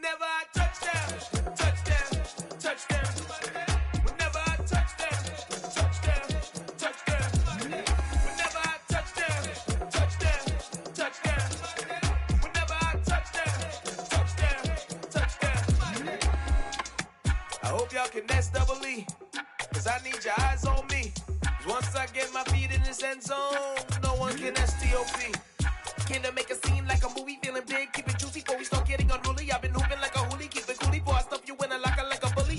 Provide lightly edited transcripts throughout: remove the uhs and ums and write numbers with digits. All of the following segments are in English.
Whenever I touch down, touchdown, touchdown. Whenever I touch down, touchdown, touchdown. Whenever I touch down, touchdown, touchdown. Whenever I touch down, touchdown, touchdown. I hope y'all can nest double E, cause I need your eyes on me. Once I get my feet in this end zone, no one can STOP. Can I make a scene like a movie, feeling big, keep it juicy before we start getting unruly. I've been hooping like a hoolie, keep it coolie before I stuff you in a locker like a bully.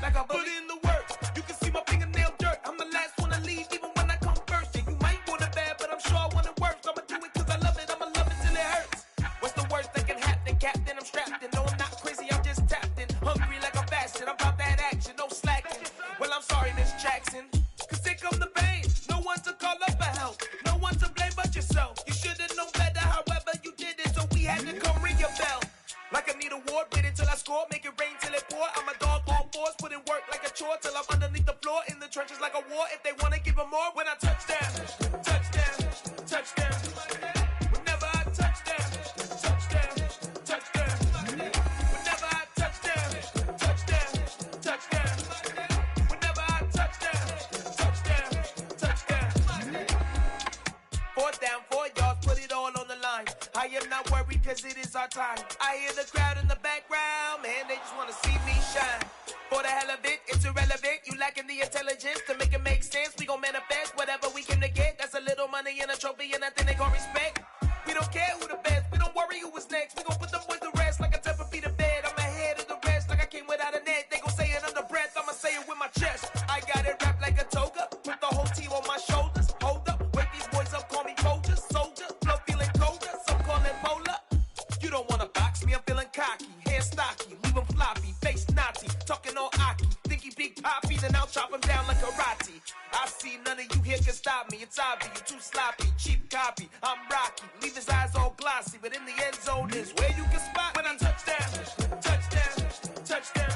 Like a bully. Put in the work, you can see my fingernail dirt. I'm the last one to leave, even when I come first. Yeah, you might want it bad, but I'm sure I want it worse. I'ma do it cause I love it, I'ma love it till it hurts. What's the worst that can happen, Captain? I'm strapped in, no I'm not crazy, I'm just tapped in. Hungry like a bastard, I'm about that action, no slacking. Well, I'm sorry, Miss Jackson, cause here come the pain. No one to call up for help, no one to blame but yourself. You should've known better, however you did it, so we had to come ring your bell. Like I need a ward, wait until I score, make it rain till it pour. I'm a dog on fours, put in work like a chore till I'm underneath the floor, in the trenches like a war. If they wanna give them more, when I touch down, touchdown, touchdown. Whenever I touch down, touchdown, touchdown. Whenever I touch down, touchdown, touchdown. Whenever I touch down, touchdown, touchdown. 4th down, 4 yards, put it all on the line. I am not worried cause it is our time. I hear the crowd in the background, man, they just wanna see me shine. For the hell of it, it's irrelevant. You lacking the intelligence to make it make sense. We gon' manifest whatever we came to get. That's a little money and a trophy and nothing they call respect. We don't care who the best, we don't worry who was next. We gon' put them boys to rest like a Tempur to bed. I'm ahead of the rest like I came without a net. They gon' say it under breath, I'ma say it with my chest. I got it wrapped like a toga, put the whole team on my shoulders. Hold up, wake these boys up, call me Folgers, soldier. Flow feeling colder, some call it polar. You don't wanna box me, I'm feeling cocky. Hair stocky, leave him floppy, face naughty. Talking all aki, think he big poppy, then I'll chop him down like karate. I see none of you here can stop me. It's obvious, you too sloppy, cheap copy. I'm Rocky, leave his eyes all glossy, but in the end zone is where you can spot when I touch down, touchdown, touchdown.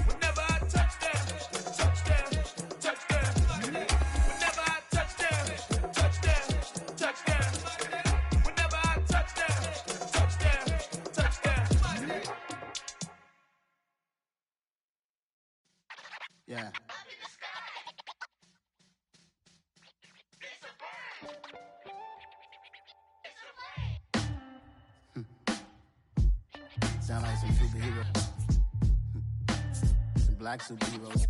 Whenever I touch down, touchdown, touchdown. Whenever I touch down, touchdown, touchdown. Whenever I touch down, touchdown, touchdown. Yeah. Sound like some superheroes. Some black superheroes.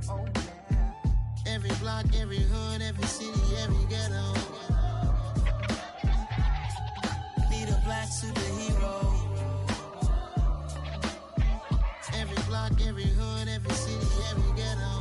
Oh, yeah. Every block, every hood, every city, every ghetto. Need a black superhero. Every block, every hood, every city, every ghetto.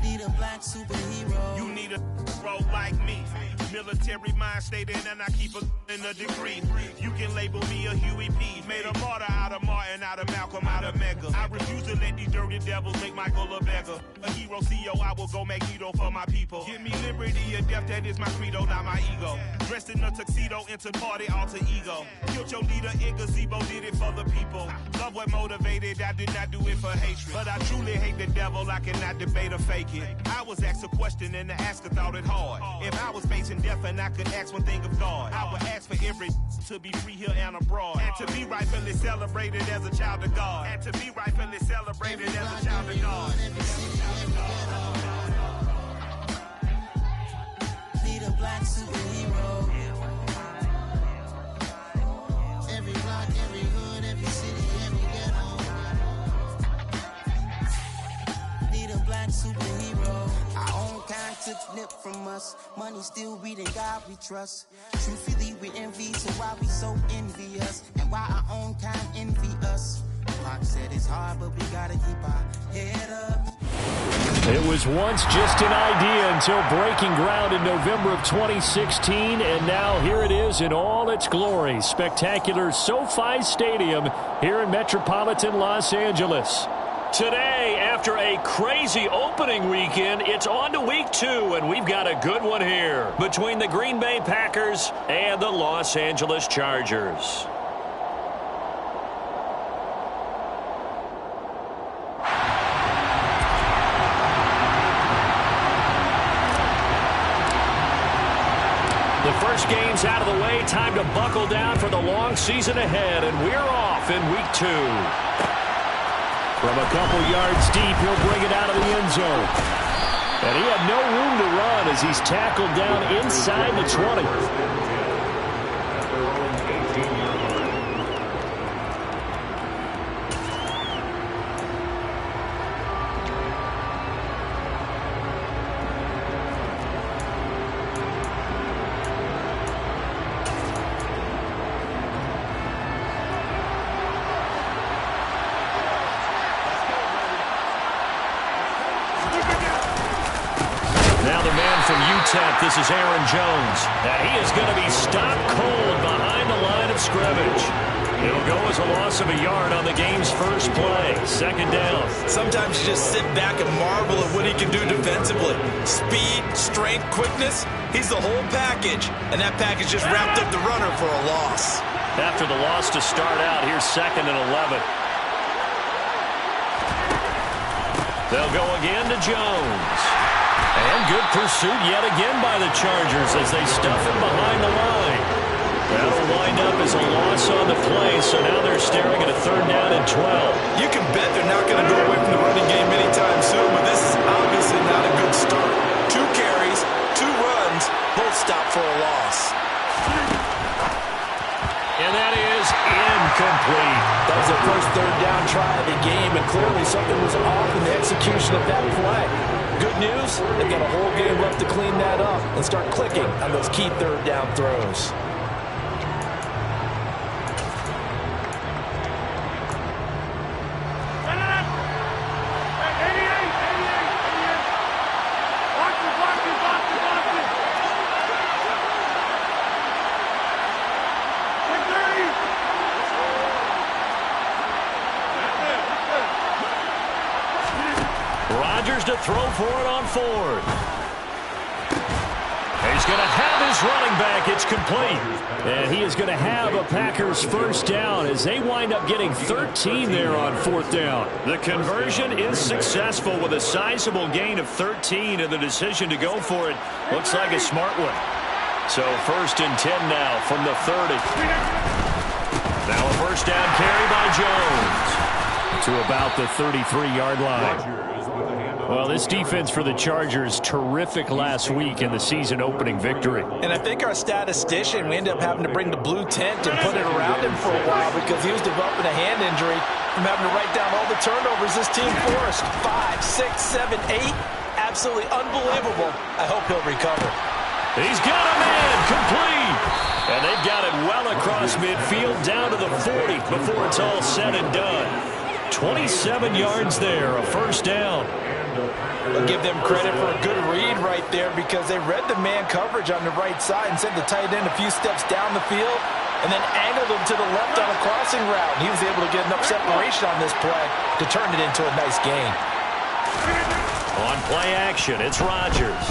Need a black superhero. You need a bro like me. Military mind stated, and I keep a in a degree. You can label me a Huey P. Made a martyr out of Martin, out of Malcolm, out of Mega. I refuse to let these dirty devils make Michael a beggar. A hero CEO, I will go Magneto for my people. Give me liberty or death, that is my credo, not my ego. Dressed in a tuxedo, into party, alter ego. Killed your leader in gazebo, did it for the people. Love what motivated, I did not do it for hatred. But I truly hate the devil, I cannot debate or fake it. I was asked a question and the asker thought it hard. If I was facing death and I could ask one thing of God, I would ask for every to be free here and abroad, and to be rightfully celebrated as a child of God, and to be rightfully celebrated as a child of God. Need a black superhero. Every block, every hood, every city, every ghetto. Need a black superhero. Our own kind took nip from us. Money still reading God we trust. Truthfully we envy, so why we so envious? And why our own kind envy us? Pac said it's hard, but we gotta keep our head up. It was once just an idea until breaking ground in November of 2016, and now here it is in all its glory. Spectacular SoFi Stadium here in metropolitan Los Angeles. Today, after a crazy opening weekend, it's on to week 2, and we've got a good one here between the Green Bay Packers and the Los Angeles Chargers. first game's out of the way. Time to buckle down for the long season ahead, and we're off in week 2. From a couple yards deep, he'll bring it out of the end zone. And he had no room to run as he's tackled down inside the 20. This is Aaron Jones. Now he is going to be stopped cold behind the line of scrimmage. It'll go as a loss of a yard on the game's first play. Second down. Sometimes you just sit back and marvel at what he can do defensively. Speed, strength, quickness. He's the whole package. And that package just wrapped up the runner for a loss. After the loss to start out, here's 2nd and 11. They'll go again to Jones. And good pursuit yet again by the Chargers as they stuff him behind the line. That'll wind up as a loss on the play, so now they're staring at a 3rd down and 12. You can bet they're not going to go away from the running game anytime soon, but this is obviously not a good start. 2 carries, 2 runs, both stopped for a loss. And that is incomplete. That was the first 3rd down try of the game, and clearly something was off in the execution of that play. Good news, they've got a whole game left to clean that up and start clicking on those key 3rd down throws. To throw for it on 4th. He's going to have his running back. It's complete. And he is going to have a Packers first down as they wind up getting 13 there on 4th down. The conversion is successful with a sizable gain of 13, and the decision to go for it looks like a smart one. So 1st and 10 now from the 30. Now a first down carry by Jones to about the 33-yard line. Well, this defense for the Chargers, terrific last week in the season-opening victory. And I think our statistician, we ended up having to bring the blue tent and put it around him for a while because he was developing a hand injury from having to write down all the turnovers this team forced. 5, 6, 7, 8. Absolutely unbelievable. I hope he'll recover. He's got a man complete. And they've got it well across midfield down to the 40 before it's all said and done. 27 yards there, a first down. I'll give them credit for a good read right there because they read the man coverage on the right side and sent the tight end a few steps down the field and then angled him to the left on a crossing route. He was able to get enough separation on this play to turn it into a nice gain. On play action, it's Rodgers.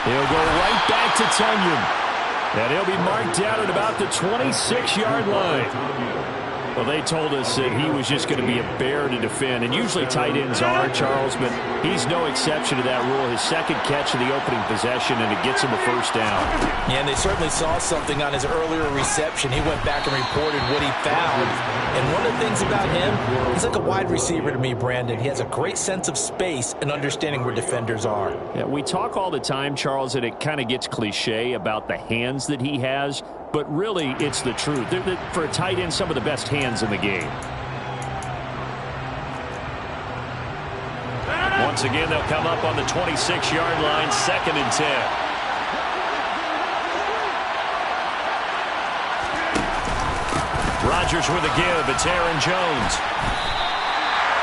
He'll go right back to Tunyon. And he'll be marked down at about the 26-yard line. Well, they told us that he was just going to be a bear to defend, and usually tight ends are, Charles, but he's no exception to that rule. His second catch of the opening possession, and it gets him a first down. Yeah, and they certainly saw something on his earlier reception. He went back and reported what he found. And one of the things about him, he's like a wide receiver to me, Brandon. He has a great sense of space and understanding where defenders are. Yeah, we talk all the time, Charles, and it kind of gets cliche about the hands that he has. But really, it's the truth. They're, for a tight end, some of the best hands in the game. Once again, they'll come up on the 26-yard line, 2nd and 10. Rodgers with a give. It's Aaron Jones.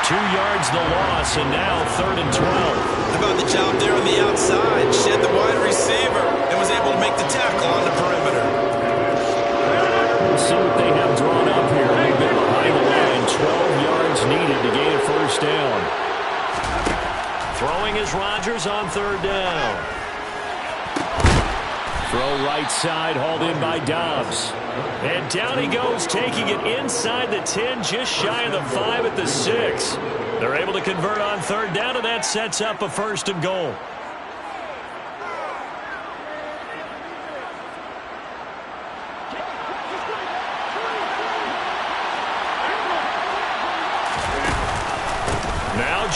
2 yards the loss, and now 3rd and 12. How about the job there on the outside? Shed the wide receiver and was able to make the tackle on the perimeter. We'll see what they have drawn up here. A little bit behind the line. 12 yards needed to gain a first down. Throwing is Rodgers on 3rd down. Throw right side, hauled in by Dobbs. And down he goes, taking it inside the 10, just shy of the 5 at the 6. They're able to convert on 3rd down, and that sets up a 1st and goal.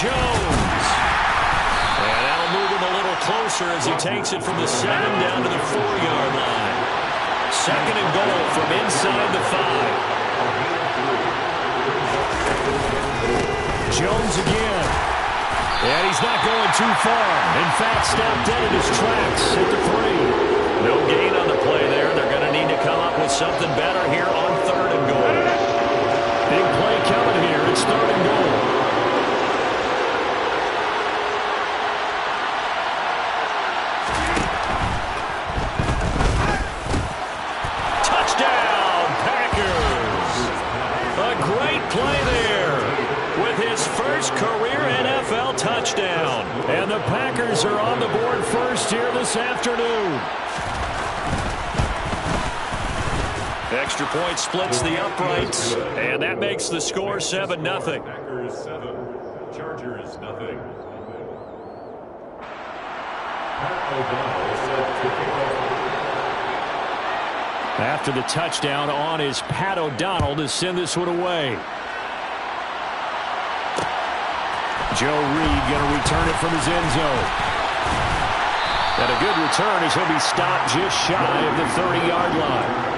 Jones. And that'll move him a little closer as he takes it from the 7 down to the 4-yard line. 2nd and goal from inside the 5. Jones again. And he's not going too far. In fact, stopped dead in his tracks at the 3. No gain on the play there. They're going to need to come up with something better here on 3rd and goal. Big play coming here. It's 3rd and goal. Touchdown, Packers. A great play there with his first career NFL touchdown. And the Packers are on the board first here this afternoon. Extra point splits the uprights, and that makes the score 7-0. Packers 7, Chargers 0. After the touchdown on is Pat O'Donnell to send this one away. Joe Reed going to return it from his end zone. And a good return as he'll be stopped just shy of the 30-yard line.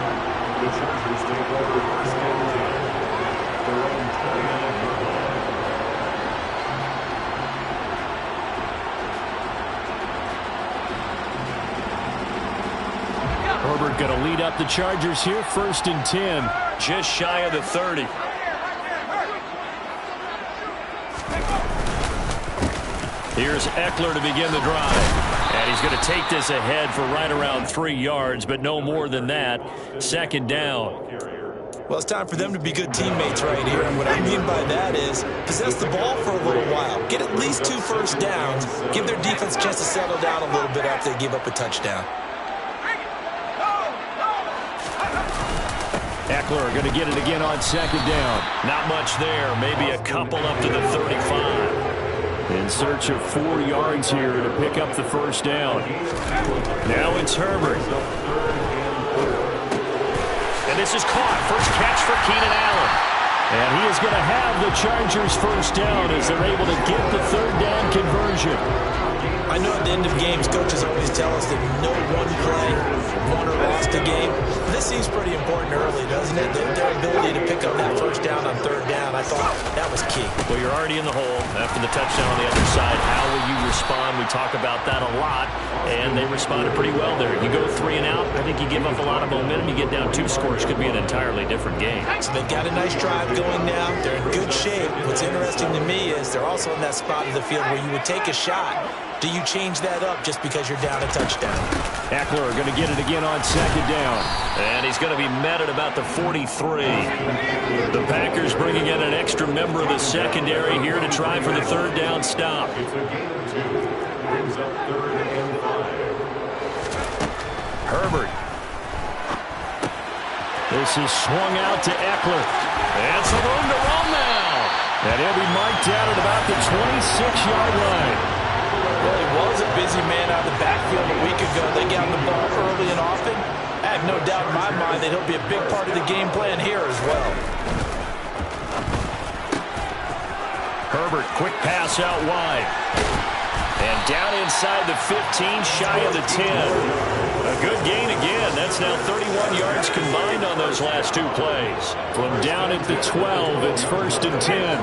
The Chargers take over 1st and 10. Their own 29-yard line. Herbert going to lead up the Chargers here, 1st and 10, just shy of the 30. Here's Eckler to begin the drive. And he's going to take this ahead for right around 3 yards, but no more than that. 2nd down. Well, it's time for them to be good teammates right here. And what I mean by that is possess the ball for a little while. Get at least 2 first downs. Give their defense a chance to settle down a little bit after they give up a touchdown. Eckler going to get it again on 2nd down. Not much there. Maybe a couple up to the 35. In search of 4 yards here to pick up the 1st down. Now it's Herbert. And this is caught. First catch for Keenan Allen. And he is going to have the Chargers 1st down as they're able to get the 3rd down conversion. I know at the end of games, coaches always tell us that no one play won or lost a game. This seems pretty important early, doesn't it? Their ability to pick up that 1st down on 3rd down, I thought that was key. Well, you're already in the hole after the touchdown on the other side. How will you respond? We talk about that a lot, and they responded pretty well there. You go 3 and out, I think you give up a lot of momentum. You get down 2 scores, could be an entirely different game. So they've got a nice drive going now. They're in good shape. What's interesting to me is they're also in that spot of the field where you would take a shot. Do you change that up just because you're down a touchdown? Eckler going to get it again on 2nd down. And he's going to be met at about the 43. The Packers bringing in an extra member of the secondary here to try for the 3rd down stop. It's a gain of 2. Brings up 3rd and 5. Herbert. This is swung out to Eckler. And some room to run now. And he'll be marked out at about the 26-yard line. Well, he was a busy man out of the backfield a week ago. They got the ball early and often. I have no doubt in my mind that he'll be a big part of the game plan here as well. Herbert, quick pass out wide. And down inside the 15, shy of the 10. A good gain again. That's now 31 yards combined on those last 2 plays. From down at the 12, it's 1st and 10.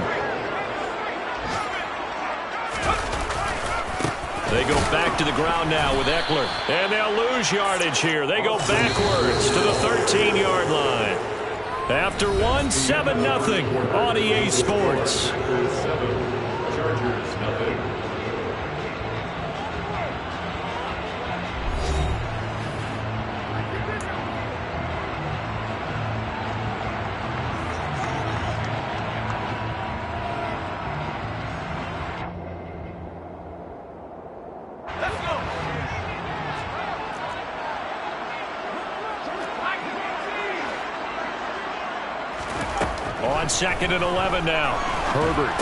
They go back to the ground now with Eckler. And they'll lose yardage here. They go backwards to the 13-yard line. After 1, 7-0 on EA Sports. 7, Chargers 0. On 2nd and 11 now. Herbert.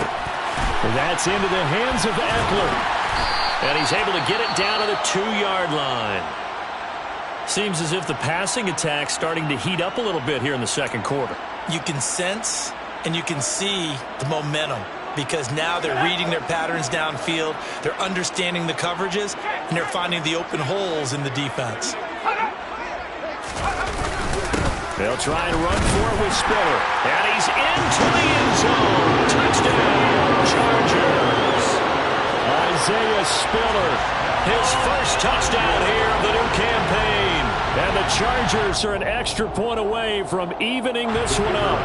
That's into the hands of Eckler. And he's able to get it down to the 2-yard line. Seems as if the passing attack's starting to heat up a little bit here in the 2nd quarter. You can sense and you can see the momentum because now they're reading their patterns downfield, they're understanding the coverages, and they're finding the open holes in the defense. They'll try and run for it with Spiller. And he's into the end zone. Touchdown, Chargers. Isaiah Spiller, his first touchdown here of the new campaign. And the Chargers are an extra point away from evening this one up.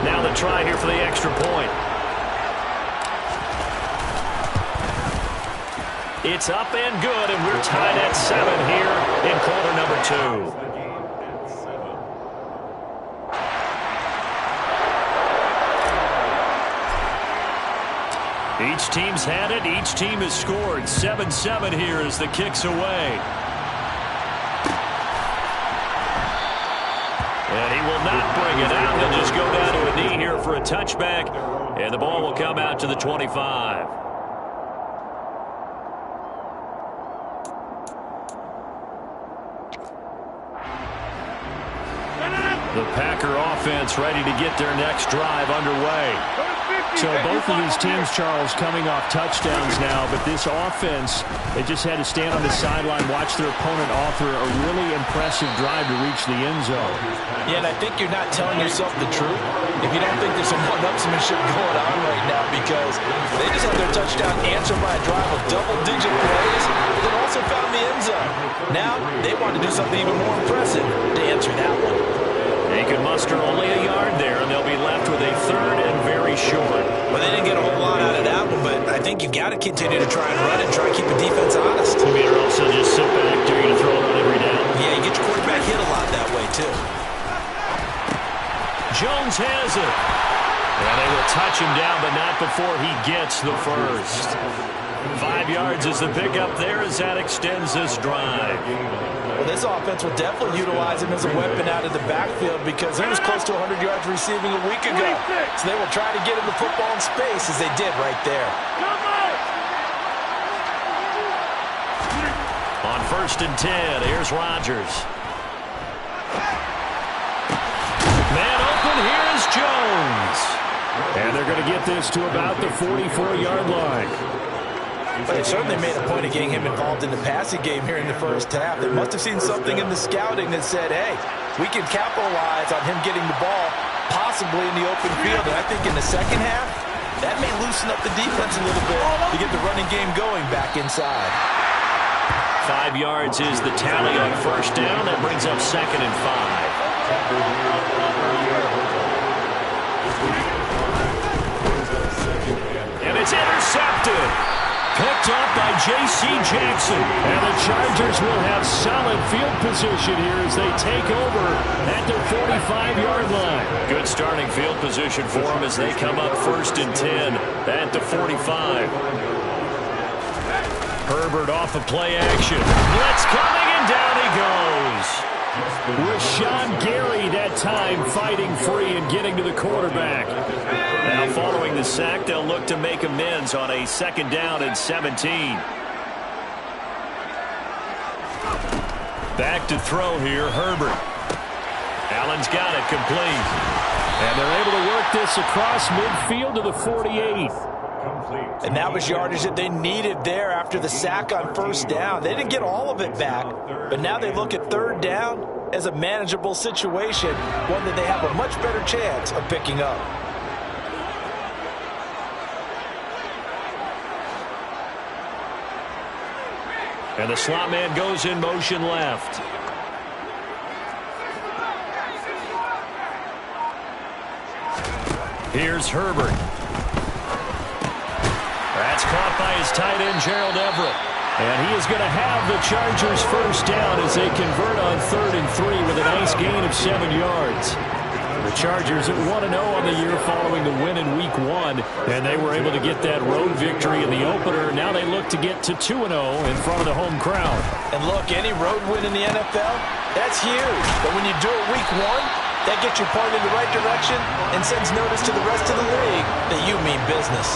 Now the try here for the extra point. It's up and good, and we're tied at 7 here in quarter number 2. Each team's had it. Each team has scored. 7-7 here as the kick's away. And he will not bring it out. He'll just go down to a knee here for a touchback. And the ball will come out to the 25. The Packer offense ready to get their next drive underway. So both of these teams, Charles, coming off touchdowns now, but this offense, they just had to stand on the sideline, watch their opponent author a really impressive drive to reach the end zone. Yeah, and I think you're not telling yourself the truth if you don't think there's some one-upsmanship going on right now, because they just had their touchdown answered by a drive of double-digit plays, but then also found the end zone. Now they want to do something even more impressive to answer that one. They can muster only a yard there, and they'll be left with a third and very short. Well, they didn't get a whole lot out of that one, but I think you've got to continue to try and run and try to keep the defense honest. You mean, or also just sit back, dare you to throw it on every down? Yeah, you get your quarterback hit a lot that way, too. Jones has it. And they will touch him down, but not before he gets the first. 5 yards is the pickup there as that extends this drive. Well, this offense will definitely utilize him as a weapon out of the backfield because he was close to 100 yards receiving a week ago. So they will try to get him the football in space as they did right there. On 1st and 10, here's Rodgers. Man open, here is Jones. And they're going to get this to about the 44-yard line. But they certainly made a point of getting him involved in the passing game here in the first half. They must have seen something in the scouting that said, hey, we can capitalize on him getting the ball possibly in the open field. And I think in the second half, that may loosen up the defense a little bit to get the running game going back inside. 5 yards is the tally on 1st down. That brings up 2nd and 5. And it's intercepted. Picked up by J.C. Jackson. And the Chargers will have solid field position here as they take over at their 45-yard line. Good starting field position for them as they come up 1st and 10 at the 45. Herbert off of play action. Blitz coming, and down he goes. Rashawn Gary that time fighting free and getting to the quarterback. Now following the sack, they'll look to make amends on a 2nd down and 17. Back to throw here, Herbert. Allen's got it complete. And they're able to work this across midfield to the 48. And that was yardage that they needed there after the sack on 1st down. They didn't get all of it back, but now they look at 3rd down as a manageable situation, one that they have a much better chance of picking up. And the slot man goes in motion left. Here's Herbert. That's caught by his tight end, Gerald Everett. And he is going to have the Chargers 1st down as they convert on 3rd and 3 with a nice gain of 7 yards. The Chargers at 1-0 on the year following the win in Week 1, and they were able to get that road victory in the opener. Now they look to get to 2-0 in front of the home crowd. And look, any road win in the NFL, that's huge. But when you do it Week 1, that gets you pointed in the right direction and sends notice to the rest of the league that you mean business.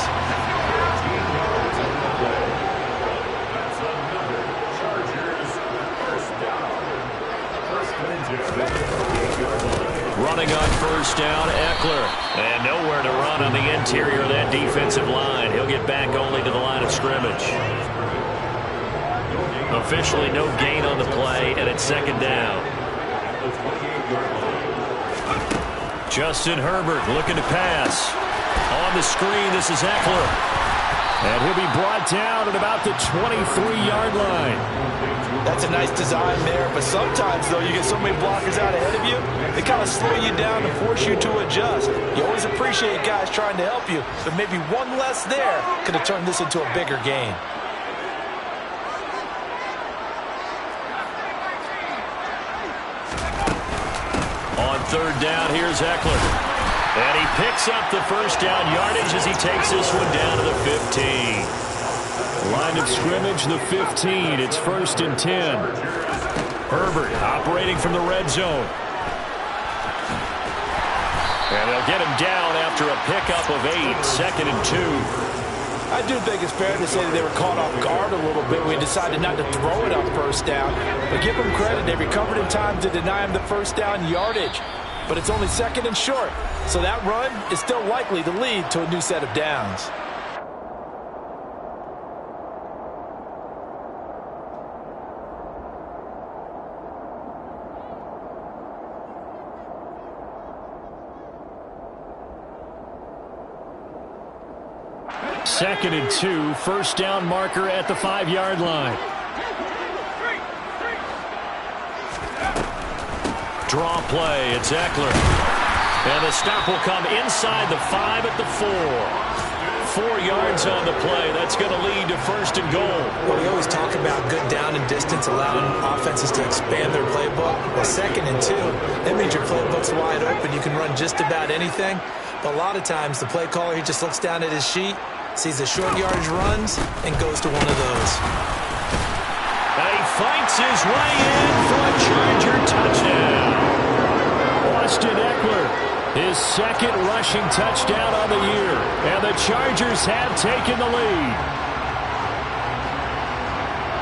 Running on first down, Eckler. And nowhere to run on the interior of that defensive line. He'll get back only to the line of scrimmage. Officially no gain on the play, and it's second down. Justin Herbert looking to pass. On the screen, this is Eckler. And he'll be brought down at about the 23-yard line. That's a nice design there, but sometimes, though, you get so many blockers out ahead of you, they kind of slow you down and force you to adjust. You always appreciate guys trying to help you, but maybe one less there could have turned this into a bigger gain. On third down, here's Eckler. And he picks up the first down yardage as he takes this one down to the 15. Line of scrimmage, the 15. It's 1st and 10. Herbert operating from the red zone. And they'll get him down after a pickup of 8. 2nd and 2. I do think it's fair to say that they were caught off guard a little bit. We decided not to throw it on first down. But give them credit. They recovered in time to deny him the first down yardage. But it's only 2nd and short. So that run is still likely to lead to a new set of downs. Second and 2, first down marker at the 5-yard line. Draw play, it's Eckler. And the stop will come inside the 5 at the 4. 4 yards on the play. That's going to lead to 1st and goal. Well, we always talk about good down and distance, allowing offenses to expand their playbook. Well, 2nd and 2, that means your playbook's wide open. You can run just about anything. But a lot of times, the play caller, he just looks down at his sheet, sees the short yardage runs, and goes to one of those. And he fights his way in for a Charger touchdown. Austin Eckler, his 2nd rushing touchdown on the year. And the Chargers have taken the lead.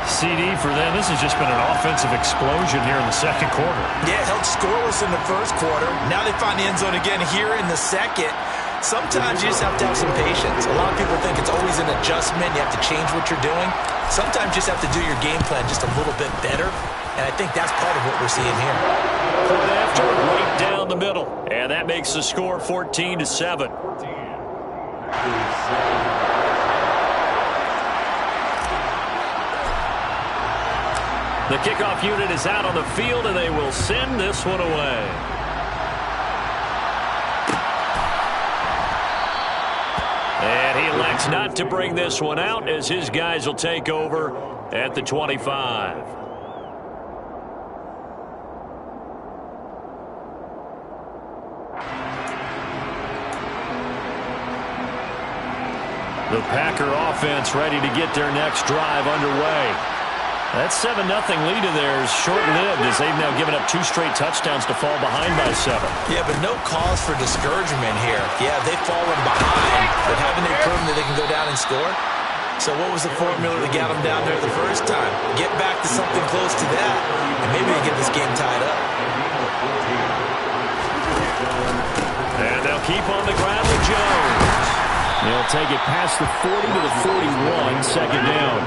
CD for them, this has just been an offensive explosion here in the 2nd quarter. Yeah, held scoreless in the 1st quarter. Now they find the end zone again here in the 2nd. Sometimes you just have to have some patience. A lot of people think it's always an adjustment. You have to change what you're doing. Sometimes you just have to do your game plan just a little bit better. And I think that's part of what we're seeing here. Point after, right down the middle. And that makes the score 14-7. The kickoff unit is out on the field, and they will send this one away. And he elects not to bring this one out as his guys will take over at the 25. The Packer offense ready to get their next drive underway. That 7-0 lead of theirs short-lived as they've now given up 2 straight touchdowns to fall behind by 7. Yeah, but no cause for discouragement here. Yeah, they've fallen behind, but haven't they proven that they can go down and score? So what was the formula that got them down there the first time? Get back to something close to that, and maybe they get this game tied up. And they'll keep on the ground with Jones. They'll take it past the 40 to the 41, 2nd down.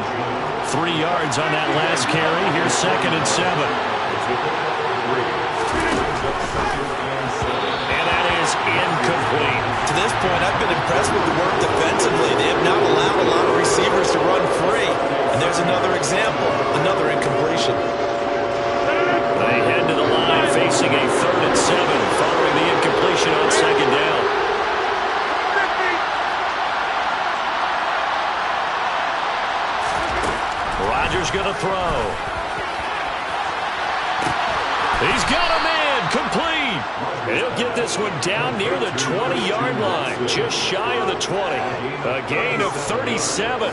3 yards on that last carry. Here's 2nd and 7. And that is incomplete. To this point, I've been impressed with the work defensively. They have not allowed a lot of receivers to run free. And there's another example, another incompletion. They head to the line facing a 3rd and 7 following the incompletion on 2nd down. Rodgers going to throw. He's got a man complete. And he'll get this one down near the 20-yard line, just shy of the 20. A gain of 37.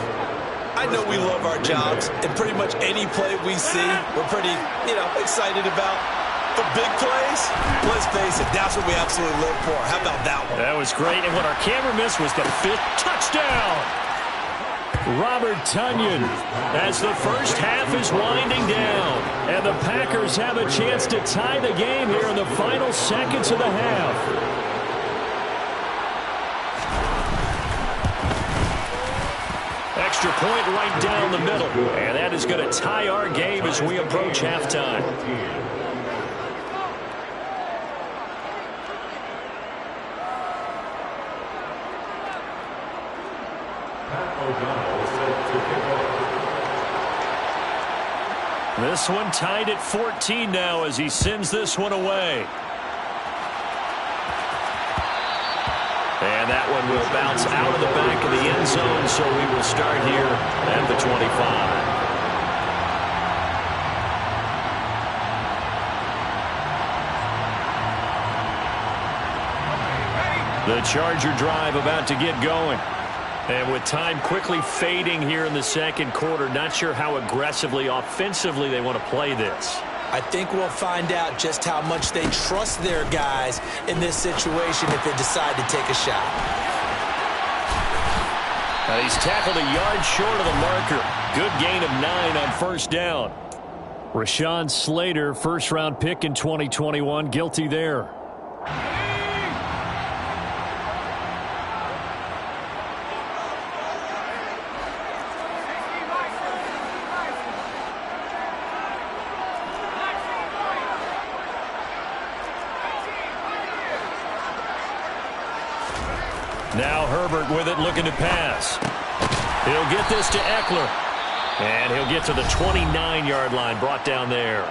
I know we love our jobs, and pretty much any play we see, we're pretty, excited about. But big plays, let's face it, that's what we absolutely live for. How about that one? That was great, and what our camera missed was the 5th touchdown. Robert Tonyan, as the first half is winding down. And the Packers have a chance to tie the game here in the final seconds of the half. Extra point right down the middle. And that is going to tie our game as we approach halftime. This one tied at 14 now as he sends this one away. And that one will bounce out of the back of the end zone, so we will start here at the 25. The Charger drive about to get going. And with time quickly fading here in the second quarter, not sure how aggressively, offensively they want to play this. I think we'll find out just how much they trust their guys in this situation if they decide to take a shot. Now he's tackled a yard short of the marker. Good gain of 9 on first down. Rashawn Slater, first-round pick in 2021, guilty there. Now Herbert with it, looking to pass. He'll get this to Eckler. And he'll get to the 29-yard line, brought down there.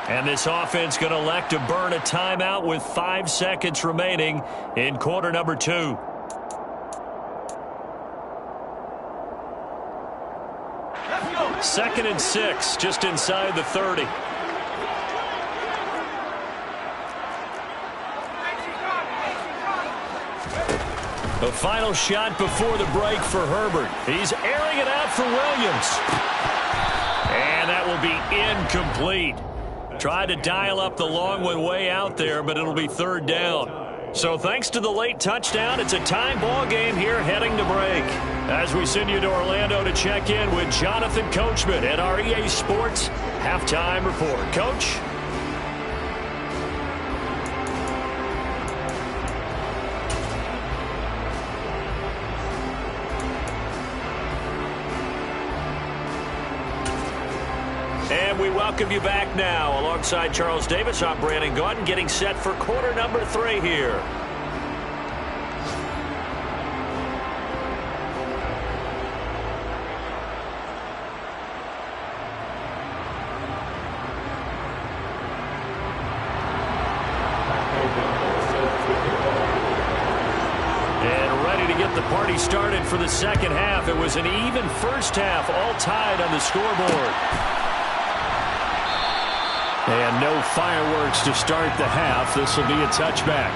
And this offense going to elect to burn a timeout with 5 seconds remaining in quarter number 2. Second and 6, just inside the 30. The final shot before the break for Herbert. He's airing it out for Williams. And that will be incomplete. Tried to dial up the long one way out there, but it'll be third down. So thanks to the late touchdown, it's a tie ball game here heading to break. As we send you to Orlando to check in with Jonathan Coachman at our EA Sports Halftime Report. Coach? And we welcome you back now. Alongside Charles Davis, I'm Brandon Gaudin, getting set for quarter number 3 here. And ready to get the party started for the second half. It was an even first half, all tied on the scoreboard. And no fireworks to start the half. This will be a touchback.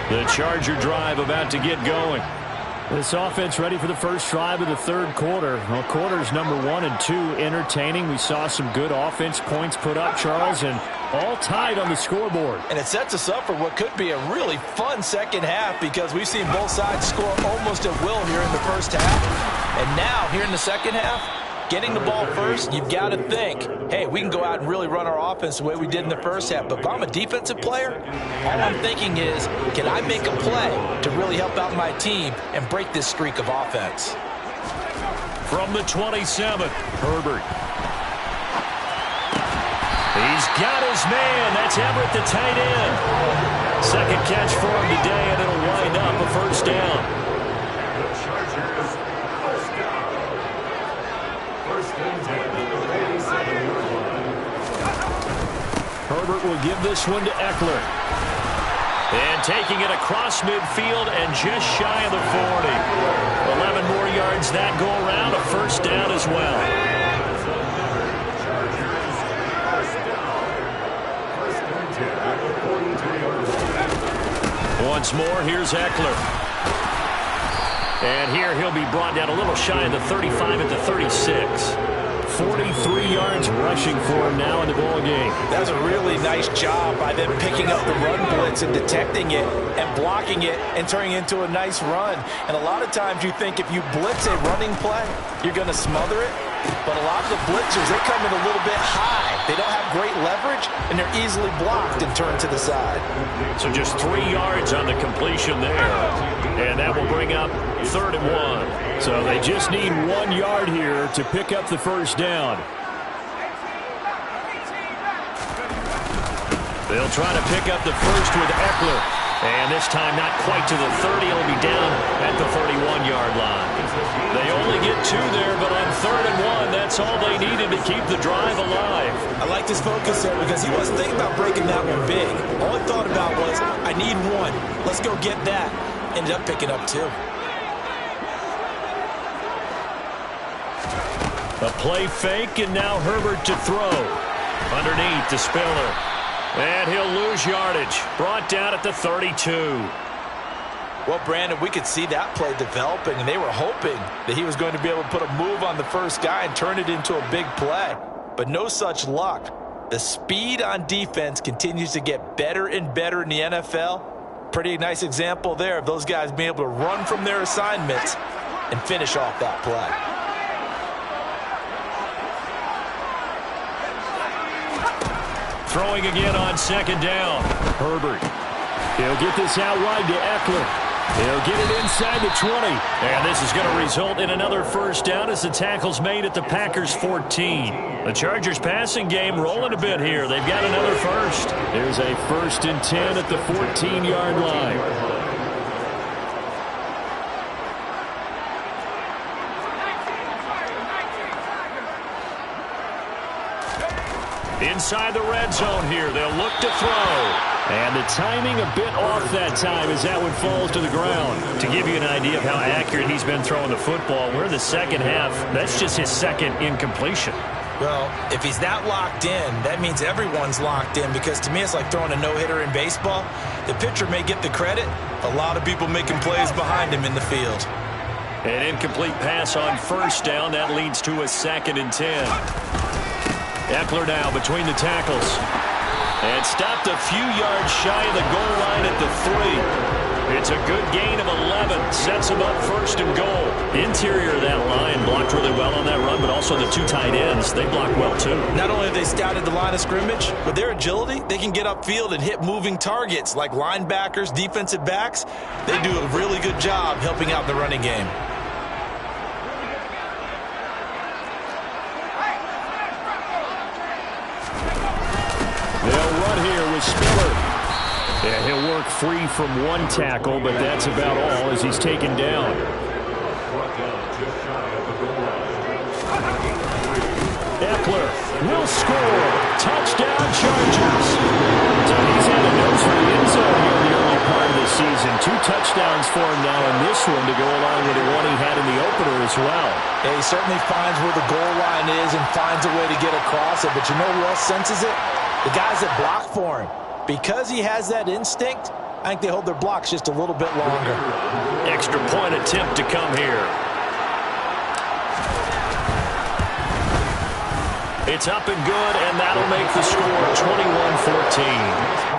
The Charger drive about to get going. This offense ready for the first drive of the third quarter. Well, quarters number 1 and 2 entertaining. We saw some good offense points put up, Charles, and all tied on the scoreboard. And it sets us up for what could be a really fun second half because we've seen both sides score almost at will here in the first half. And now, here in the second half, getting the ball first, you've got to think, hey, we can go out and really run our offense the way we did in the first half. But if I'm a defensive player, all I'm thinking is, can I make a play to really help out my team and break this streak of offense? From the 27, Herbert. He's got his man. That's Everett, the tight end. Second catch for him today, and it'll wind up a first down. Herbert will give this one to Eckler. And taking it across midfield and just shy of the 40. 11 more yards that go around, a first down as well. Once more, here's Eckler. And here he'll be brought down a little shy of the 35 at the 36. 43 yards rushing for him now in the ball game. That's a really nice job by them picking up the run blitz and detecting it and blocking it and turning it into a nice run. And a lot of times you think if you blitz a running play, you're going to smother it. But a lot of the blitzers, they come in a little bit high. They don't have great leverage, and they're easily blocked and turned to the side. So just 3 yards on the completion there. And that will bring up 3rd and 1. So they just need 1 yard here to pick up the first down. They'll try to pick up the first with Eckler. And this time not quite to the 30. He'll be down at the 31-yard line. They only get 2 there, but on 3rd and 1, that's all they needed to keep the drive alive. I liked his focus there because he wasn't thinking about breaking that one big. All he thought about was, I need 1. Let's go get that. Ended up picking up 2. A play fake, and now Herbert to throw. Underneath to Spiller. And he'll lose yardage. Brought down at the 32. Well, Brandon, we could see that play developing, and they were hoping that he was going to be able to put a move on the first guy and turn it into a big play. But no such luck. The speed on defense continues to get better and better in the NFL. Pretty nice example there of those guys being able to run from their assignments and finish off that play. Throwing again on 2nd down. Herbert. He'll get this out wide to Eckler. He'll get it inside the 20. And this is going to result in another first down as the tackle's made at the Packers' 14. The Chargers passing game rolling a bit here. They've got another first. There's a 1st and 10 at the 14-yard line. Inside the red zone here. They'll look to throw. And the timing a bit off that time as that one falls to the ground. To give you an idea of how accurate he's been throwing the football, we're in the second half. That's just his 2nd incompletion. Well, if he's that locked in, that means everyone's locked in, because to me it's like throwing a no-hitter in baseball. The pitcher may get the credit. A lot of people making plays behind him in the field. An incomplete pass on 1st down. That leads to a 2nd and 10. Eckler now between the tackles. And stopped a few yards shy of the goal line at the 3. It's a good gain of 11. Sets him up 1st and goal. Interior of that line blocked really well on that run, but also the 2 tight ends, they blocked well too. Not only have they scouted the line of scrimmage, with their agility, they can get upfield and hit moving targets like linebackers, defensive backs. They do a really good job helping out the running game. They'll run here with Spiller. Yeah, he'll work free from 1 tackle, but that's about all as he's taken down. Eckler will score. Touchdown, Chargers. So he's had a nose for the end zone here in the early part of the season. 2 touchdowns for him now in this one to go along with the one he had in the opener as well. Yeah, he certainly finds where the goal line is and finds a way to get across it. But you know who else senses it? The guys that block for him. Because he has that instinct, I think they hold their blocks just a little bit longer. Extra point attempt to come here. It's up and good, and that'll make the score 21-14.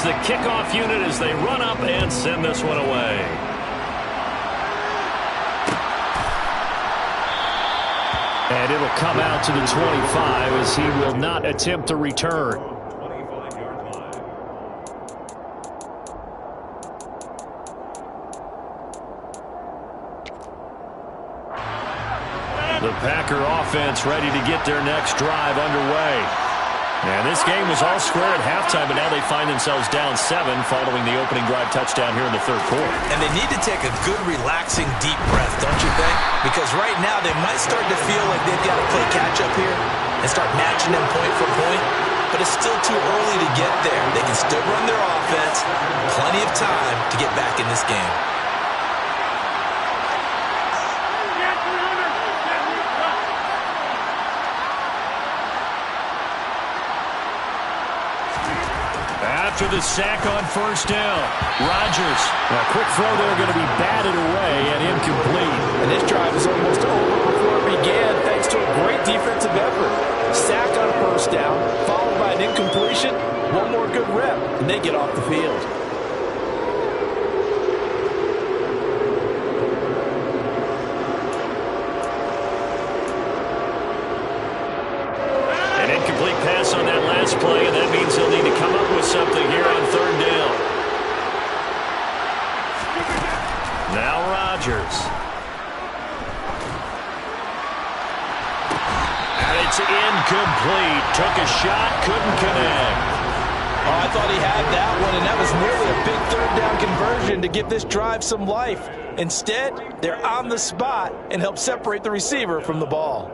The kickoff unit as they run up and send this one away. And it'll come out to the 25 as he will not attempt to return. The Packer offense ready to get their next drive underway. And this game was all square at halftime, but now they find themselves down 7 following the opening drive touchdown here in the 3rd quarter. And they need to take a good, relaxing, deep breath, don't you think? Because right now they might start to feel like they've got to play catch-up here and start matching them point for point. but it's still too early to get there. They can still run their offense. Plenty of time to get back in this game. After the sack on first down, Rodgers. A quick throw there going to be batted away and incomplete. And this drive is almost over before it began thanks to a great defensive effort. Sack on first down, followed by an incompletion. One more good rep, and they get off the field. An incomplete pass on that last play, and that means he'll need to come up with something here on third down. Now Rodgers. And it's incomplete. Took a shot, couldn't connect. Oh, I thought he had that one, and that was nearly a big third down conversion to give this drive some life. Instead, they're on the spot and help separate the receiver from the ball.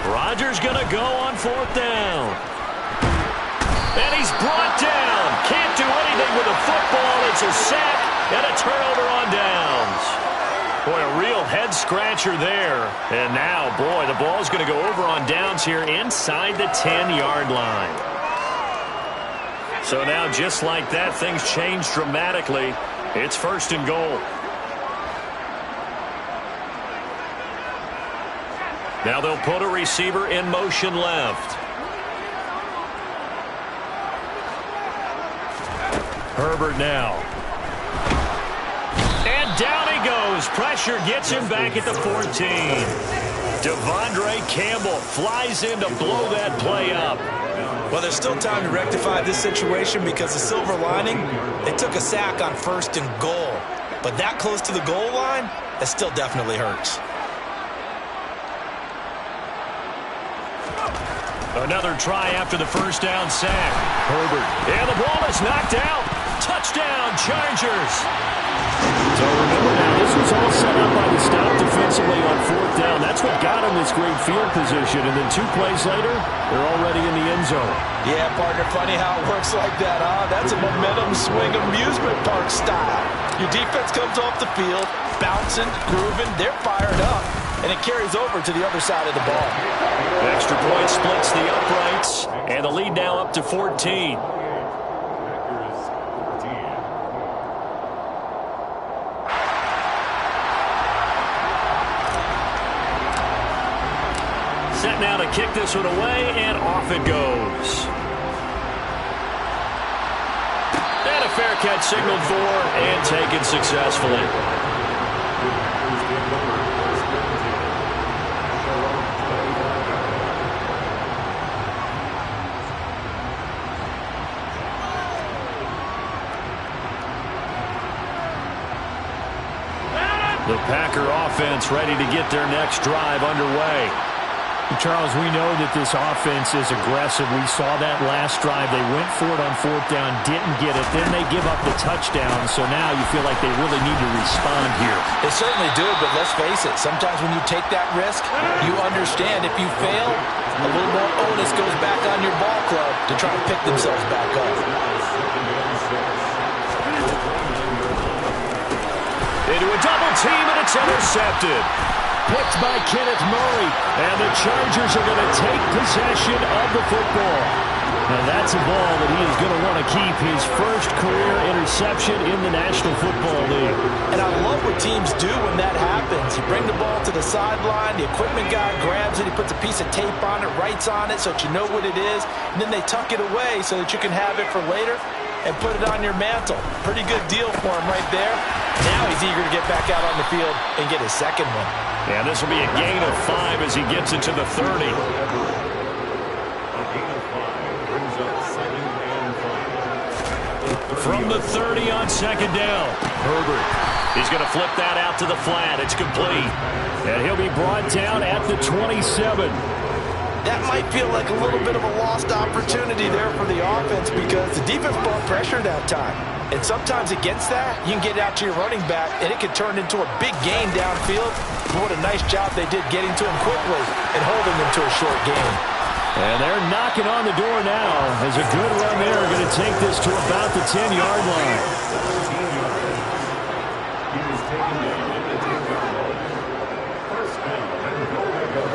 Rodgers going to go on fourth down. And he's brought down. Can't do anything with a football. It's a sack and a turnover on downs. Boy, a real head-scratcher there. And now, boy, the ball's going to go over on downs here inside the 10-yard line. So now, just like that, things change dramatically. It's first and goal. Now they'll put a receiver in motion left. Herbert now. And down he goes. Pressure gets him back at the 14. Devondre Campbell flies in to blow that play up. Well, there's still time to rectify this situation because the silver lining, they took a sack on first and goal. But that close to the goal line, that still definitely hurts. Another try after the first down sack. Herbert. And the ball is knocked out. Touchdown, Chargers. So remember now, this was all set up by the stop defensively on fourth down. That's what got him this great field position. And then 2 plays later, they're already in the end zone. Yeah, partner, funny how it works like that, huh? That's a momentum swing amusement park style. Your defense comes off the field, bouncing, grooving, they're fired up. And it carries over to the other side of the ball. Extra point splits the uprights, and the lead now up to 14. Set now to kick this one away, and off it goes. And a fair catch signaled for and taken successfully. The Packer offense ready to get their next drive underway. Charles, we know that this offense is aggressive. We saw that last drive. They went for it on fourth down, didn't get it. Then they give up the touchdown. So now you feel like they really need to respond here. They certainly do, but let's face it. Sometimes when you take that risk, you understand if you fail, a little more onus goes back on your ball club to try to pick themselves back up. Into a double team, and it's intercepted. Picked by Kenneth Murray, and the Chargers are going to take possession of the football. Now that's a ball that he is going to want to keep, his first career interception in the National Football League. And I love what teams do when that happens. You bring the ball to the sideline, the equipment guy grabs it, he puts a piece of tape on it, writes on it so that you know what it is, and then they tuck it away so that you can have it for later and put it on your mantle. Pretty good deal for him right there. Now he's eager to get back out on the field and get his second one. And this will be a gain of 5 as he gets into the 30. From the 30 on second down, Herbert. He's going to flip that out to the flat. It's complete. And he'll be brought down at the 27. That might feel like a little bit of a lost opportunity there for the offense because the defense brought pressure that time. And sometimes against that, you can get out to your running back, and it can turn into a big gain downfield. But what a nice job they did getting to him quickly and holding him to a short gain. And they're knocking on the door now as a good run there are going to take this to about the 10-yard line. He was taken down at the 10-yard line. First down and goal to go.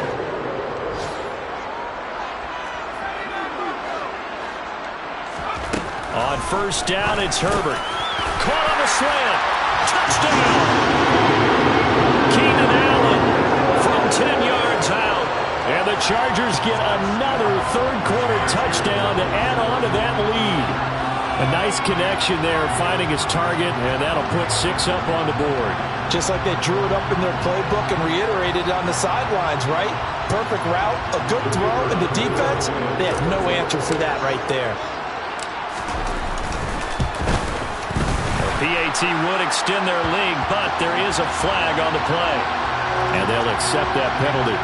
On first down, it's Herbert. Caught on the slant. Touchdown! Keenan Allen from 10 yards out. And the Chargers get another third-quarter touchdown to add on to that lead. A nice connection there, finding his target, and that'll put 6 up on the board. Just like they drew it up in their playbook and reiterated it on the sidelines, right? Perfect route, a good throw, and the defense, they have no answer for that right there. PAT would extend their lead, but there is a flag on the play. And they'll accept that penalty.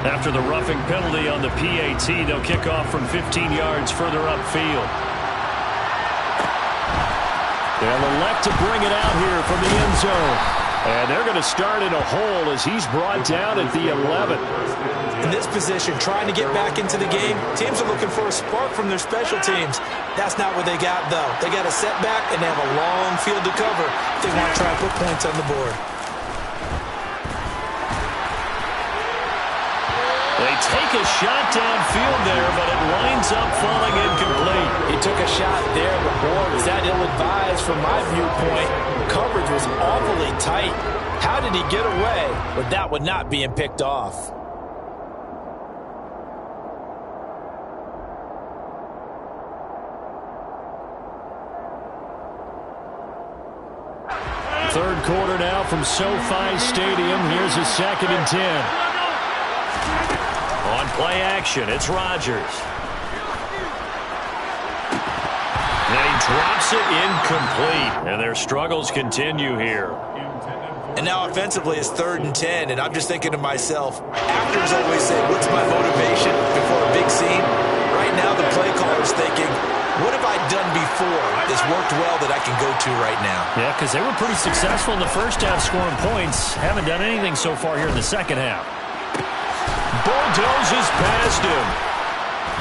After the roughing penalty on the PAT, they'll kick off from 15 yards further upfield. They'll elect to bring it out here from the end zone. And they're going to start in a hole as he's brought down at the 11. In this position, trying to get back into the game, teams are looking for a spark from their special teams. That's not what they got, though. They got a setback, and they have a long field to cover if they want to try and put points on the board. They take a shot downfield there, but it winds up falling incomplete. He took a shot there, but boy, was that ill-advised from my viewpoint. Coverage was awfully tight. How did he get away with that one not being picked off? Third quarter now from SoFi Stadium. Here's a 2nd and 10. On play action, it's Rodgers. And he drops it incomplete. And their struggles continue here. And now offensively it's 3rd and 10, and I'm just thinking to myself, actors always say, what's my motivation before a big scene? Right now the play caller's thinking, what have I done before that's worked well that I can go to right now? Yeah, because they were pretty successful in the first half scoring points. Haven't done anything so far here in the second half. Bulldozes past him.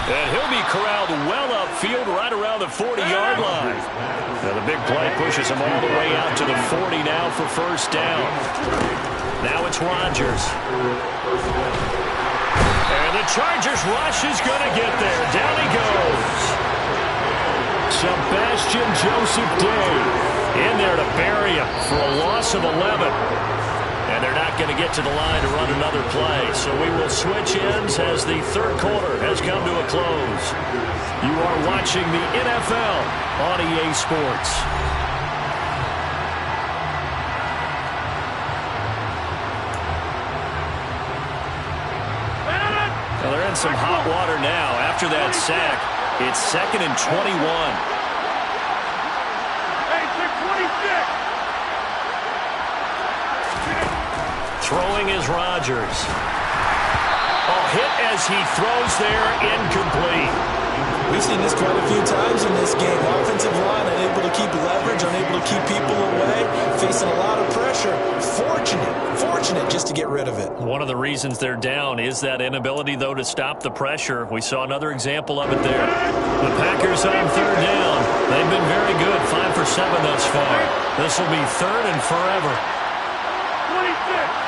And he'll be corralled well upfield right around the 40-yard line. Now the big play pushes him all the way out to the 40 now for first down. Now it's Rodgers. And the Chargers rush is going to get there. Down he goes. Sebastian Joseph Day in there to bury him for a loss of 11. And they're not going to get to the line to run another play. So we will switch ends as the third quarter has come to a close. You are watching the NFL on EA Sports. Well, they're in some hot water now. After that sack, it's 2nd and 21. Throwing is Rodgers. Oh, hit as he throws there, incomplete. We've seen this quite a few times in this game. Offensive line unable to keep leverage, unable to keep people away, facing a lot of pressure. Fortunate just to get rid of it. One of the reasons they're down is that inability, though, to stop the pressure. We saw another example of it there. The Packers on third down. They've been very good, 5 for 7 thus far. This will be 3rd and forever. 26.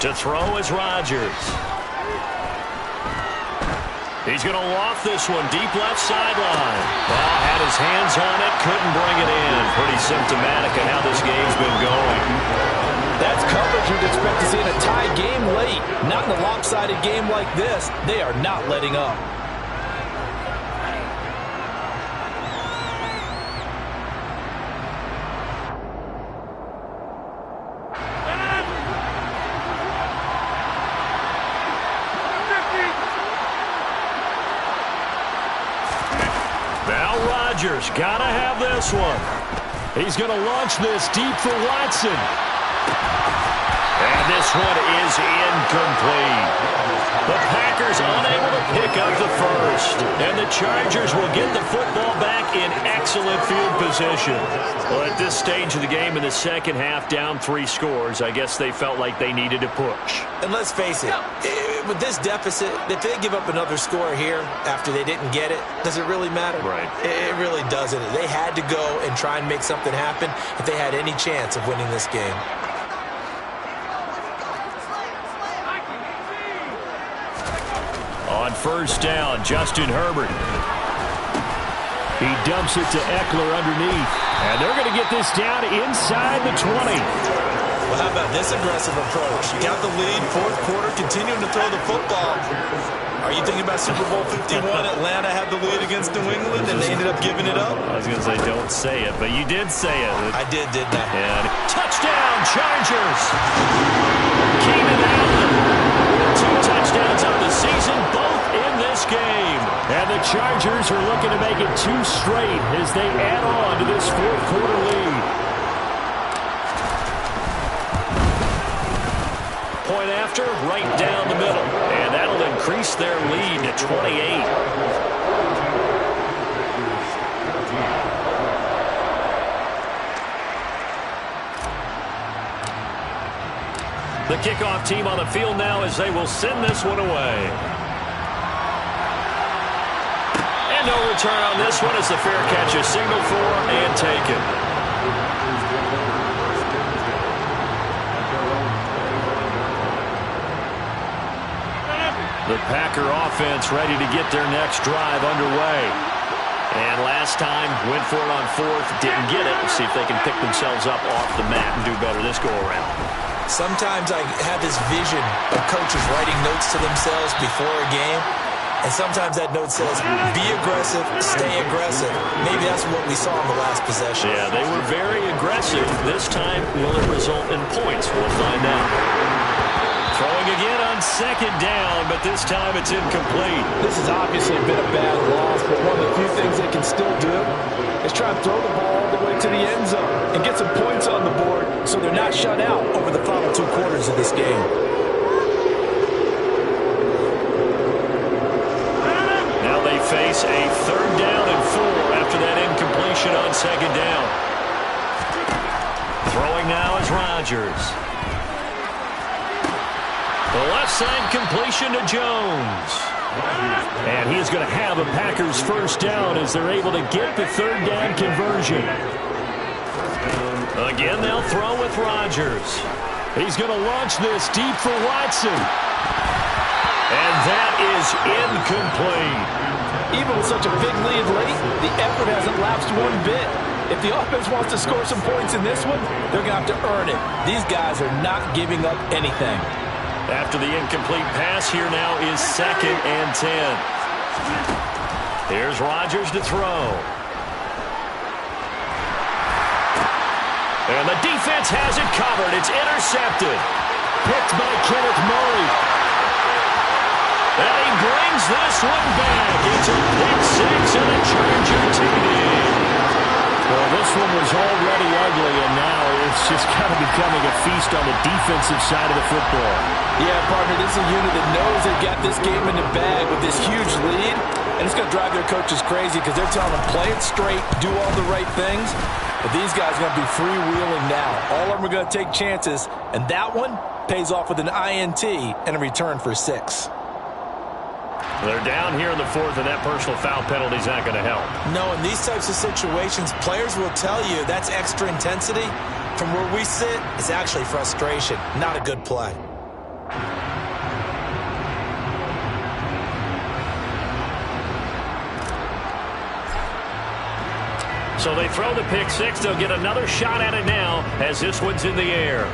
To throw is Rodgers. He's going to loft this one deep left sideline. Ball had his hands on it, couldn't bring it in. Pretty symptomatic of how this game's been going. That's coverage you'd expect to see in a tie game late. Not in a lopsided game like this. They are not letting up. Rodgers gotta have this one. He's going to launch this deep for Watson. And this one is incomplete. The Packers unable to pick up the first. And the Chargers will get the football back in excellent field position. Well, at this stage of the game in the second half, down 3 scores, I guess they felt like they needed to push. And let's face it, with this deficit, if they give up another score here after they didn't get it, does it really matter? Right. It really doesn't. They had to go and try and make something happen if they had any chance of winning this game. On first down, Justin Herbert. He dumps it to Eckler underneath. And they're going to get this down inside the 20. Well, how about this aggressive approach? You got the lead, fourth quarter, continuing to throw the football. Are you thinking about Super Bowl 51? Atlanta had the lead against New England, and they ended up giving it up? I was going to say, don't say it, but you did say it. I did, didn't I? And touchdown, Chargers! Keenan Allen. 2 touchdowns on the season, both in this game. And the Chargers are looking to make it 2 straight as they add on to this fourth quarter lead. Point after, right down the middle. And that'll increase their lead to 28. The kickoff team on the field now as they will send this one away. And no return on this one as the fair catch is signaled for and taken. The Packer offense ready to get their next drive underway. And last time, went for it on fourth, didn't get it. We'll see if they can pick themselves up off the mat and do better this go-around. Sometimes I have this vision of coaches writing notes to themselves before a game, and sometimes that note says, be aggressive, stay aggressive. Maybe that's what we saw in the last possession. Yeah, they were very aggressive. This time, will it result in points? We'll find out. Throwing again on second down, but this time it's incomplete. This has obviously been a bad loss, but one of the few things they can still do is try and throw the ball all the way to the end zone and get some points on the board so they're not shut out over the final 2 quarters of this game. Now they face a 3rd down and 4 after that incompletion on second down. Throwing now is Rodgers. The left side completion to Jones. And he's going to have a Packers first down as they're able to get the 3rd down conversion. Again, they'll throw with Rodgers. He's going to launch this deep for Watson. And that is incomplete. Even with such a big lead late, the effort hasn't lapsed one bit. If the offense wants to score some points in this one, they're going to have to earn it. These guys are not giving up anything. After the incomplete pass, here now is 2nd and 10. Here's Rodgers to throw. And the defense has it covered. It's intercepted. Picked by Kenneth Murray. And he brings this one back. It's a pick 6 and a Charger TD. Well, this one was already ugly, and now it's just kind of becoming a feast on the defensive side of the football. Yeah, partner, this is a unit that knows they've got this game in the bag with this huge lead, and it's going to drive their coaches crazy because they're telling them play it straight, do all the right things, but these guys are going to be freewheeling now. All of them are going to take chances, and that one pays off with an INT and a return for 6. They're down here in the 4th, and that personal foul penalty is not going to help. No, in these types of situations, players will tell you that's extra intensity. From where we sit, it's actually frustration, not a good play. So they throw the pick six. They'll get another shot at it now as this one's in the air.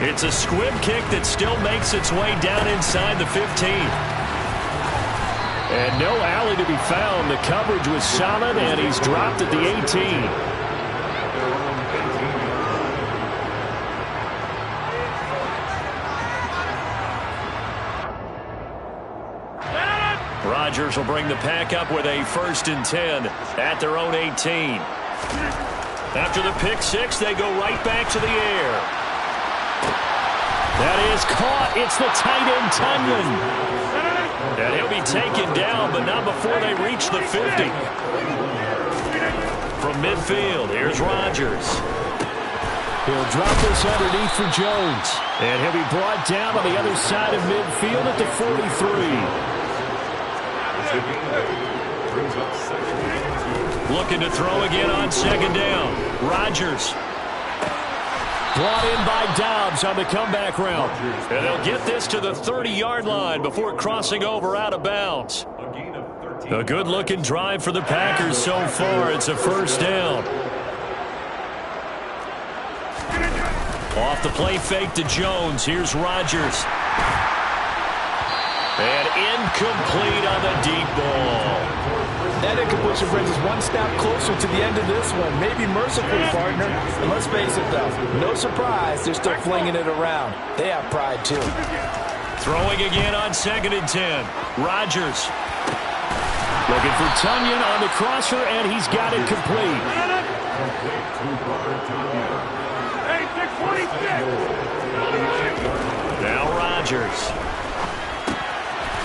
It's a squib kick that still makes its way down inside the 15. And no alley to be found. The coverage was solid, and he's dropped at the 18. Rodgers will bring the pack up with a 1st and 10 at their own 18. After the pick six, they go right back to the air. That is caught. It's the tight end, Tunyon. And he'll be taken down, but not before they reach the 50. From midfield, here's Rodgers. He'll drop this underneath for Jones. And he'll be brought down on the other side of midfield at the 43. Looking to throw again on 2nd down. Rodgers. Brought in by Dobbs on the comeback route. And they'll get this to the 30-yard line before crossing over out of bounds. A good-looking drive for the Packers so far. It's a 1st down. Off the play fake to Jones. Here's Rodgers. And incomplete on the deep ball. That incompletion brings us one step closer to the end of this one. Maybe mercifully, partner. And let's face it, though, no surprise, they're still flinging it around. They have pride, too. Throwing again on 2nd and 10. Rodgers. Looking for Tunyon on the crosser, and he's got it complete. Now Rodgers.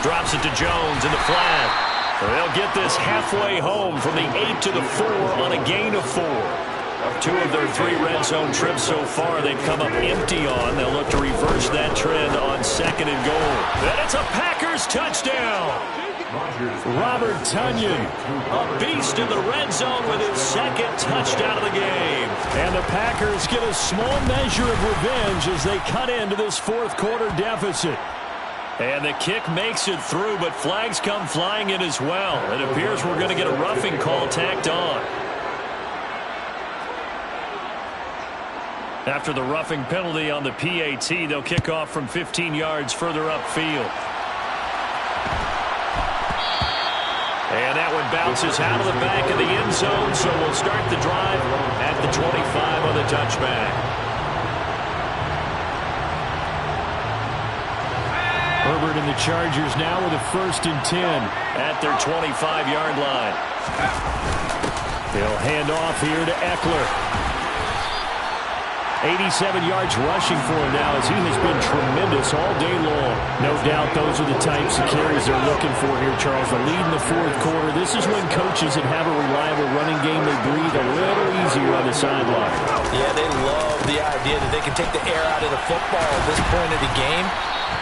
Drops it to Jones in the flat. They'll get this halfway home from the 8 to the 4 on a gain of 4. 2 of their 3 red zone trips so far they've come up empty on. They'll look to reverse that trend on 2nd and goal. And it's a Packers touchdown. Robert Tunyon, a beast in the red zone with his 2nd touchdown of the game. And the Packers get a small measure of revenge as they cut into this 4th quarter deficit. And the kick makes it through, but flags come flying in as well. It appears we're going to get a roughing call tacked on. After the roughing penalty on the PAT, they'll kick off from 15 yards further upfield. And that one bounces out of the back of the end zone, so we'll start the drive at the 25 on the touchback. Herbert and the Chargers now with a 1st and 10 at their 25-yard line. They'll hand off here to Eckler. 87 yards rushing for him now as he has been tremendous all day long. No doubt those are the types of carries they're looking for here, Charles. The lead in the 4th quarter. This is when coaches that have a reliable running game, they breathe a little easier on the sideline. Yeah, they love the idea that they can take the air out of the football at this point of the game.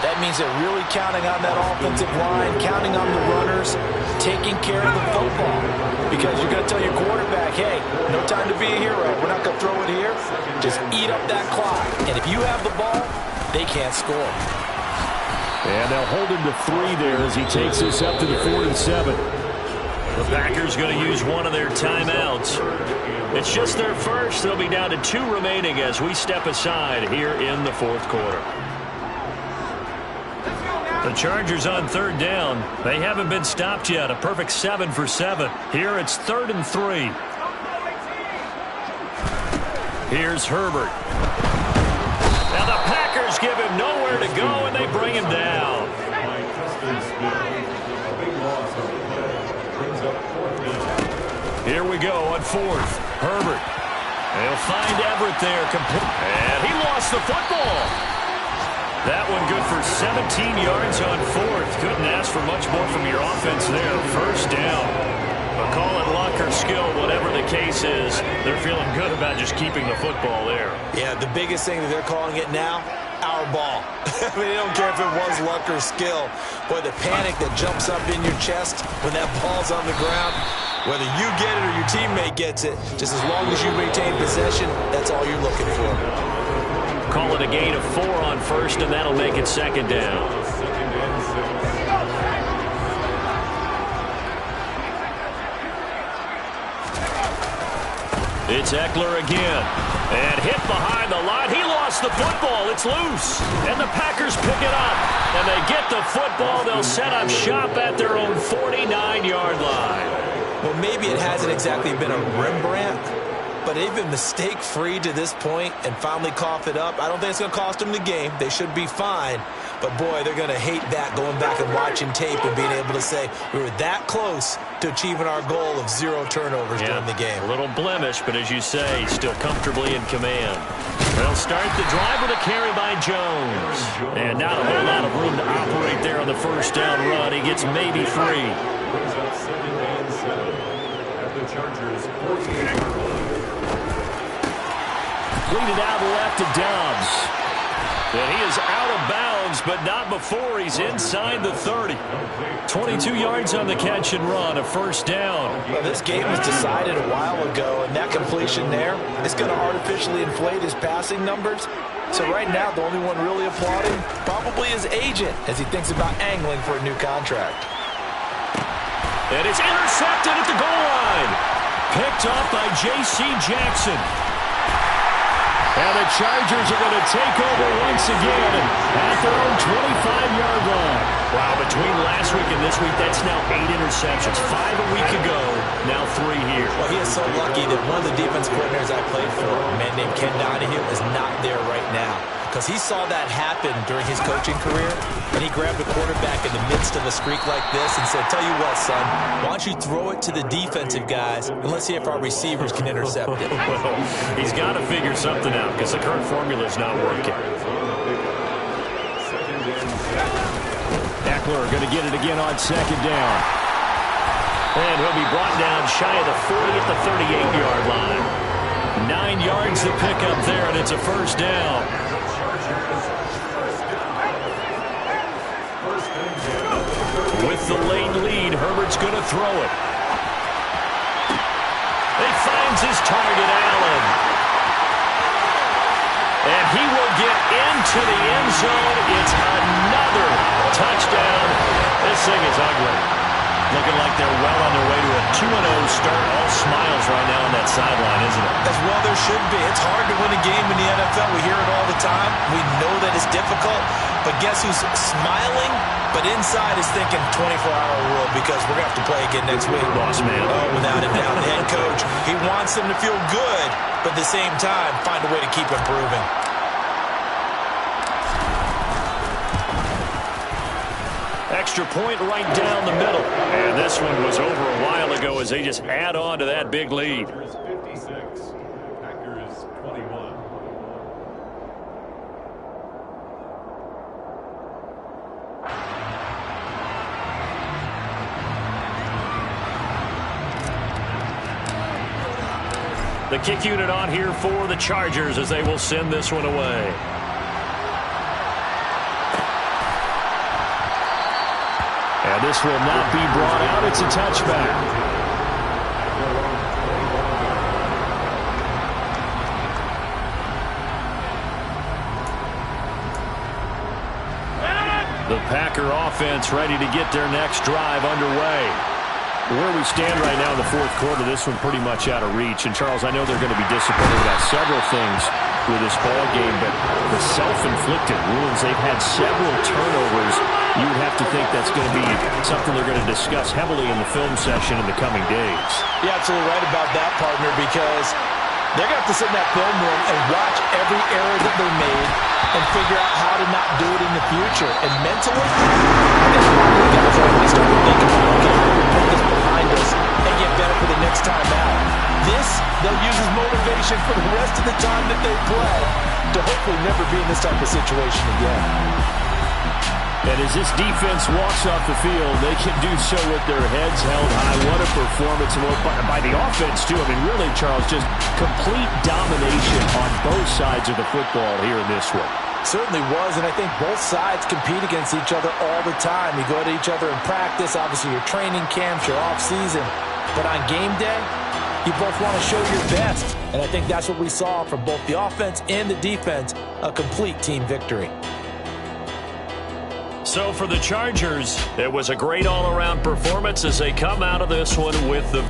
That means they're really counting on that offensive line, counting on the runners, taking care of the football. Because you're going to tell your quarterback, hey, no time to be a hero. We're not going to throw it here. Just eat up that clock. And if you have the ball, they can't score. And they'll hold him to 3 there as he takes this up to the 4 and 7. The Packers going to use one of their timeouts. It's just their first. They'll be down to 2 remaining as we step aside here in the 4th quarter. The Chargers on 3rd down. They haven't been stopped yet. A perfect 7 for 7. Here it's 3rd and 3. Here's Herbert. Now the Packers give him nowhere to go, and they bring him down. Here we go on 4th. Herbert. They'll find Everett there. And he lost the football. That one good for 17 yards on 4th. Couldn't ask for much more from your offense there. 1st down. But call it luck or skill, whatever the case is, they're feeling good about just keeping the football there. Yeah, the biggest thing that they're calling it now, our ball. I mean, they don't care if it was luck or skill. Boy, the panic that jumps up in your chest when that ball's on the ground, whether you get it or your teammate gets it, just as long as you maintain possession, that's all you're looking for. Call it a gain of 4 on 1st, and that'll make it 2nd down. It's Eckler again. And hit behind the line. He lost the football. It's loose. And the Packers pick it up. And they get the football. They'll set up shop at their own 49-yard line. Well, maybe it hasn't exactly been a Rembrandt, but they've been mistake-free to this point and finally cough it up. I don't think it's going to cost them the game. They should be fine. But, boy, they're going to hate that, going back and watching tape and being able to say we were that close to achieving our goal of 0 turnovers during the game. A little blemish, but as you say, still comfortably in command. They'll start the drive with a carry by Jones. And not a whole lot of room to operate there on the first down run. He gets maybe 3. Brings up 2nd and 7 at the Chargers' 48-yard line. Leaded out left to Dobbs. And he is out of bounds, but not before he's inside the 30. 22 yards on the catch and run, a first down. Well, this game was decided a while ago, and that completion there is going to artificially inflate his passing numbers. So right now, the only one really applauding probably his agent as he thinks about angling for a new contract. And it's intercepted at the goal line. Picked off by J.C. Jackson. And the Chargers are going to take over once again at their own 25-yard line. Wow, between last week and this week, that's now 8 interceptions. 5 a week ago, now 3 here. Well, he is so lucky that one of the defense coordinators I played for, a man named Ken Donahue, is not there right now. Because he saw that happen during his coaching career, and he grabbed the quarterback in the midst of a streak like this and said, tell you what, son, why don't you throw it to the defensive guys, and let's see if our receivers can intercept it. Well, he's got to figure something out because the current formula is not working. Eckler going to get it again on 2nd down. And he'll be brought down shy of the 40 at the 38-yard line. 9 yards to pick up there, and it's a first down. With the late lead, Herbert's going to throw it. He finds his target, Allen. And he will get into the end zone. It's another touchdown. This thing is ugly. Looking like they're well on their way to a 2-0 start. All smiles right now on that sideline, isn't it? As well there should be. It's hard to win a game in the NFL. We hear it all the time. We know that it's difficult. But guess who's smiling? But inside is thinking 24-hour rule because we're going to have to play again next week. Boss man. Oh, without a doubt, the head coach. He wants them to feel good, but at the same time, find a way to keep improving. Extra point right down the middle. And this one was over a while ago as they just add on to that big lead. 56, Packers 21. The kick unit on here for the Chargers as they will send this one away. And this will not be brought out. It's a touchback. The Packer offense ready to get their next drive underway. Where we stand right now in the 4th quarter, this one pretty much out of reach. And, Charles, I know they're going to be disappointed about several things with this ball game, but the self-inflicted wounds, they've had several turnovers. You would have to think that's going to be something they're going to discuss heavily in the film session in the coming days. You're absolutely right about that, partner, because they're going to have to sit in that film room and watch every error that they made and figure out how to not do it in the future. And mentally, I think a lot of the guys are going to start thinking, okay, how do we put this behind us and get better for the next time out? This, they'll use as motivation for the rest of the time that they play to hopefully never be in this type of situation again. And as this defense walks off the field, they can do so with their heads held high. What a performance by the offense, too. I mean, really, Charles, just complete domination on both sides of the football here in this one. Certainly was, and I think both sides compete against each other all the time. You go to each other in practice, obviously your training camps, your off-season. But on game day, you both want to show your best. And I think that's what we saw from both the offense and the defense, a complete team victory. So for the Chargers, it was a great all-around performance as they come out of this one with the